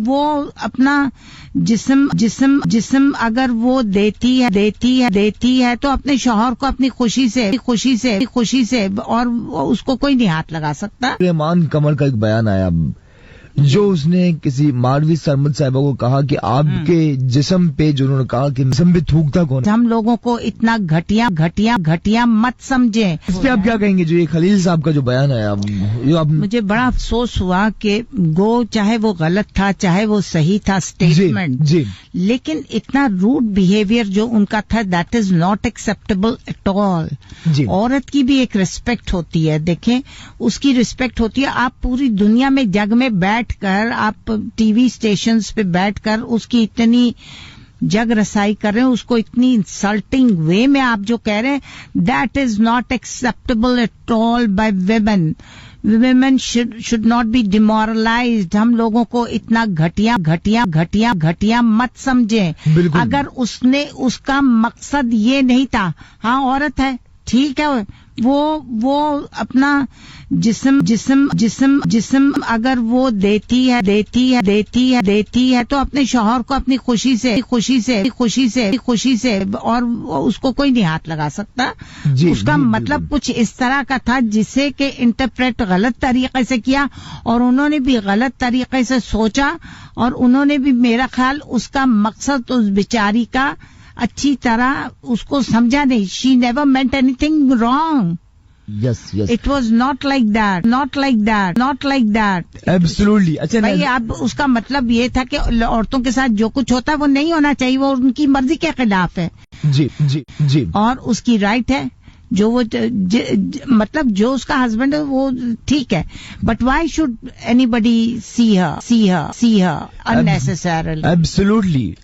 वो अपना जिस्म अगर वो देती है तो अपने शौहर को अपनी खुशी से और उसको कोई नहीं हाथ लगा सकता। रहमान कमर का एक बयान आया जो उसने किसी मारवी सरमद साहिबा को कहा कि आपके जिस्म पे, जो उन्होंने कहा कि जिस्म पे थूकता कौन। हम लोगों को इतना घटिया मत समझे। इस पे आप क्या कहेंगे, जो ये खलील साहब का जो बयान आया, मुझे बड़ा अफसोस हुआ कि चाहे वो गलत था चाहे वो सही था स्टेटमेंट, लेकिन इतना रूड बिहेवियर जो उनका था, that is not acceptable at all. औरत की भी एक रिस्पेक्ट होती है, देखें उसकी रिस्पेक्ट होती है। आप पूरी दुनिया में जग में बैठकर, आप टीवी स्टेशंस पे बैठकर उसकी इतनी जग रसाई कर रहे हैं, उसको इतनी इंसल्टिंग वे में आप जो कह रहे हैं, that is not acceptable at all by women. Women should not be demoralised. हम लोगों को इतना घटिया मत समझे। अगर उसका मकसद ये नहीं था, हाँ औरत है ठीक है, वो अपना जिस्म अगर वो देती है तो अपने शौहर को अपनी खुशी से और उसको कोई नहीं हाथ लगा सकता। उसका मतलब कुछ इस तरह का था जिसे कि इंटरप्रेट गलत तरीके से किया, और उन्होंने भी गलत तरीके से सोचा, और उन्होंने भी मेरा ख्याल उसका मकसद उस बेचारी का अच्छी तरह उसको समझा नहीं। She never meant anything wrong. Yes. It was not like that. Absolutely. अच्छा भाई, अब उसका मतलब ये था कि औरतों के साथ जो कुछ होता है वो नहीं होना चाहिए, वो उनकी मर्जी के खिलाफ है। जी। और उसकी राइट है, जो वो मतलब जो उसका हस्बैंड है वो ठीक है, but why should anybody see her unnecessarily. Absolutely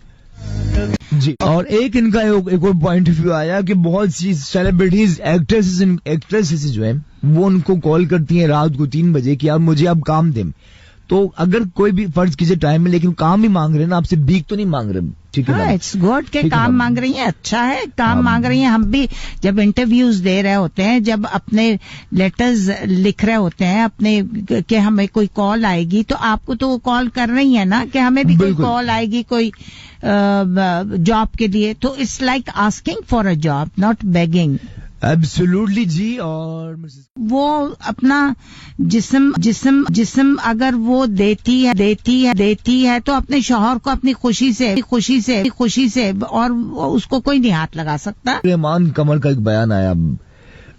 जी। और एक इनका एक और पॉइंट ऑफ व्यू आया कि बहुत सी सेलिब्रिटीज, एक्ट्रेसेस जो है वो उनको कॉल करती हैं रात को 3 बजे कि यार मुझे अब काम दें। तो अगर कोई भी फर्ज कीजिए टाइम में, लेकिन काम ही मांग रहे हैं ना, आपसे भीख तो नहीं मांग रहे, ठीक है? इट्स गुड के काम मांग रही हैं, अच्छा है काम मांग रही हैं। हम भी जब इंटरव्यूज दे रहे होते हैं, जब अपने लेटर्स लिख रहे होते हैं अपने कि हमें कोई कॉल आएगी, तो आपको तो वो कॉल कर रही है ना कि हमें भी कोई कॉल आएगी कोई जॉब के लिए, तो it's like asking for a job, not begging. Absolutely जी। और वो अपना जिस्म अगर वो देती है तो अपने शौहर को अपनी खुशी से और उसको कोई नहीं हाथ लगा सकता। रहमान कमर का एक बयान आया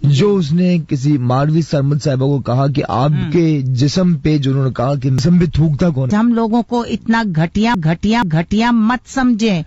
जो उसने किसी मारवी सरमद साहिबा को कहा कि आपके जिस्म पे, जो उन्होंने कहा कि जिस्म पे थूकता कौन। हम लोगों को इतना घटिया मत समझे।